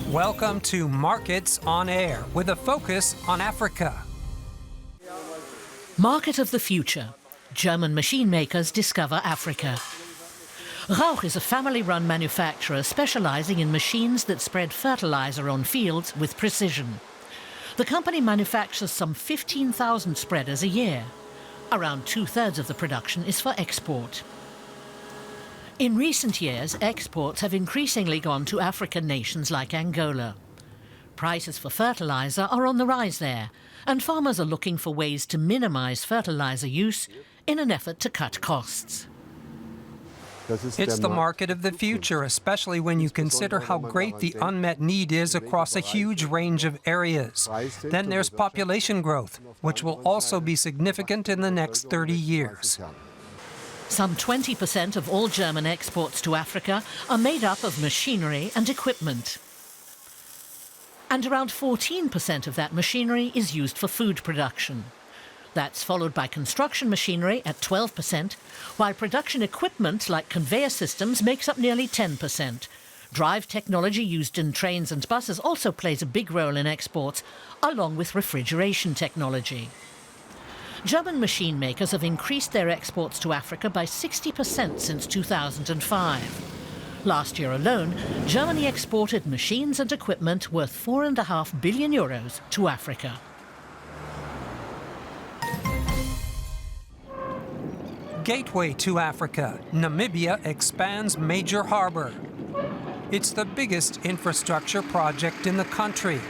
Welcome to Markets on Air, with a focus on Africa. Market of the future. German machine makers discover Africa. Rauch is a family-run manufacturer specializing in machines that spread fertilizer on fields with precision. The company manufactures some 15,000 spreaders a year. Around two-thirds of the production is for export. In recent years, exports have increasingly gone to African nations like Angola. Prices for fertilizer are on the rise there, and farmers are looking for ways to minimize fertilizer use in an effort to cut costs. It's the market of the future, especially when you consider how great the unmet need is across a huge range of areas. Then there's population growth, which will also be significant in the next 30 years. Some 20% of all German exports to Africa are made up of machinery and equipment. And around 14% of that machinery is used for food production. That's followed by construction machinery at 12%, while production equipment like conveyor systems makes up nearly 10%. Drive technology used in trains and buses also plays a big role in exports, along with refrigeration technology. German machine makers have increased their exports to Africa by 60% since 2005. Last year alone, Germany exported machines and equipment worth €4.5 billion to Africa. Gateway to Africa, Namibia expands major harbor. It's the biggest infrastructure project in the country.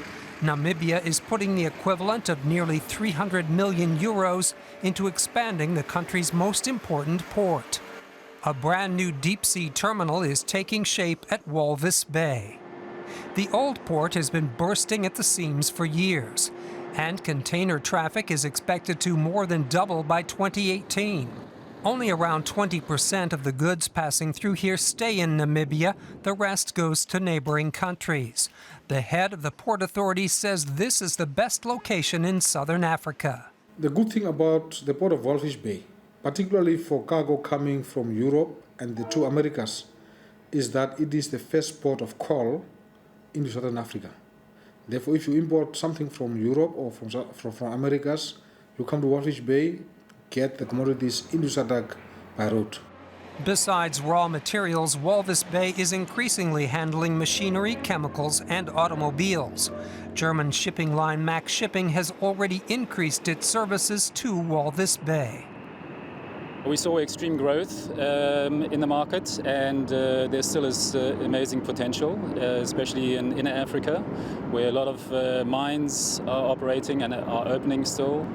Namibia is putting the equivalent of nearly €300 million into expanding the country's most important port. A brand new deep-sea terminal is taking shape at Walvis Bay. The old port has been bursting at the seams for years, and container traffic is expected to more than double by 2018. Only around 20% of the goods passing through here stay in Namibia. The rest goes to neighboring countries. The head of the Port Authority says this is the best location in southern Africa. The good thing about the port of Walvis Bay, particularly for cargo coming from Europe and the two Americas, is that it is the first port of call into southern Africa. Therefore, if you import something from Europe or from Americas, you come to Walvis Bay, get the commodities into SADC by road. Besides raw materials, Walvis Bay is increasingly handling machinery, chemicals, and automobiles. German shipping line Max Shipping has already increased its services to Walvis Bay. We saw extreme growth in the market, and there still is amazing potential, especially in inner Africa, where a lot of mines are operating and are opening still.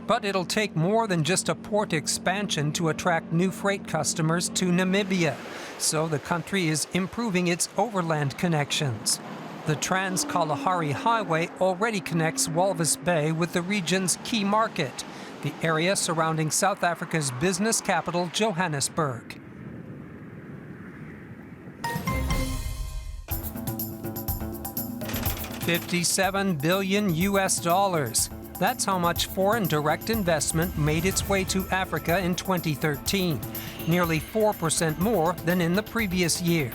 But it'll take more than just a port expansion to attract new freight customers to Namibia. So the country is improving its overland connections. The Trans-Kalahari Highway already connects Walvis Bay with the region's key market, the area surrounding South Africa's business capital, Johannesburg. $57 billion. That's how much foreign direct investment made its way to Africa in 2013, nearly 4% more than in the previous year.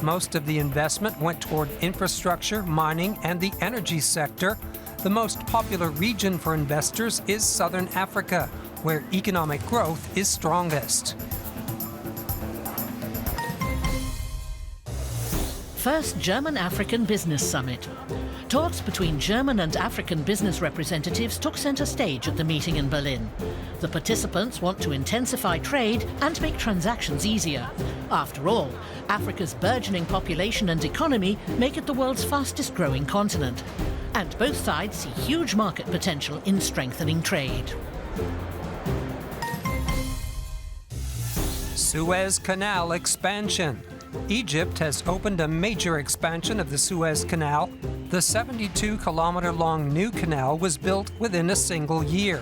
Most of the investment went toward infrastructure, mining, and the energy sector. The most popular region for investors is Southern Africa, where economic growth is strongest. First German-African Business Summit. Talks between German and African business representatives took center stage at the meeting in Berlin. The participants want to intensify trade and make transactions easier. After all, Africa's burgeoning population and economy make it the world's fastest growing continent. And both sides see huge market potential in strengthening trade. Suez Canal expansion. Egypt has opened a major expansion of the Suez Canal. The 72-kilometer-long new canal was built within a single year.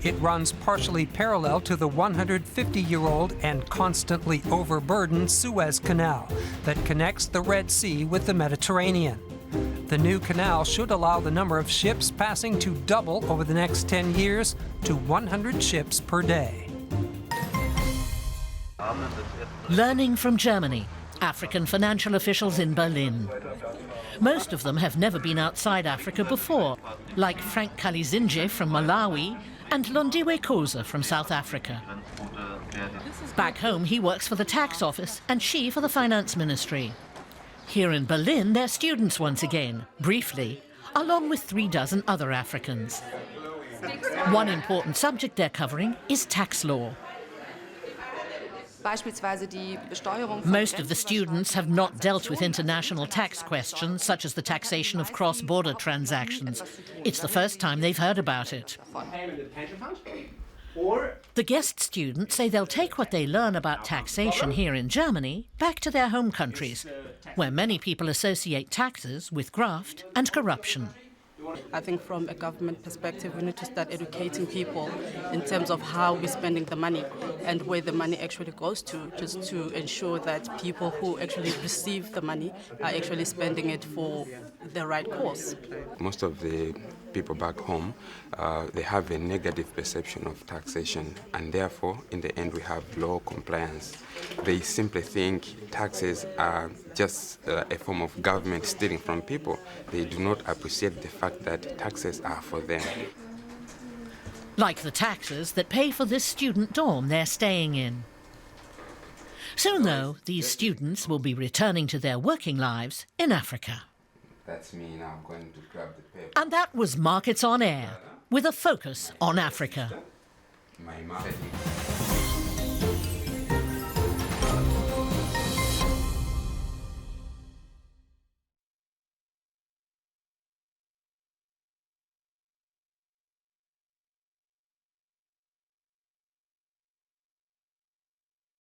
It runs partially parallel to the 150-year-old and constantly overburdened Suez Canal that connects the Red Sea with the Mediterranean. The new canal should allow the number of ships passing to double over the next 10 years to 100 ships per day. Learning from Germany. African financial officials in Berlin. Most of them have never been outside Africa before, like Frank Kalizinje from Malawi and Londiwe Koza from South Africa. Back home, he works for the tax office and she for the finance ministry. Here in Berlin, they're students once again, briefly, along with 36 other Africans. One important subject they're covering is tax law. Most of the students have not dealt with international tax questions, such as the taxation of cross-border transactions. It's the first time they've heard about it. The guest students say they'll take what they learn about taxation here in Germany back to their home countries, where many people associate taxes with graft and corruption. I think from a government perspective, we need to start educating people in terms of how we're spending the money and where the money actually goes to, just to ensure that people who actually receive the money are actually spending it for the right cause. Most of the people back home, they have a negative perception of taxation, and therefore, in the end, we have low compliance. They simply think taxes are just a form of government stealing from people. They do not appreciate the fact that taxes are for them. Like the taxes that pay for this student dorm they're staying in. Soon, though, these students will be returning to their working lives in Africa. That's me now going to grab the paper. And that was Markets on Air, with a focus on Africa. My marketing.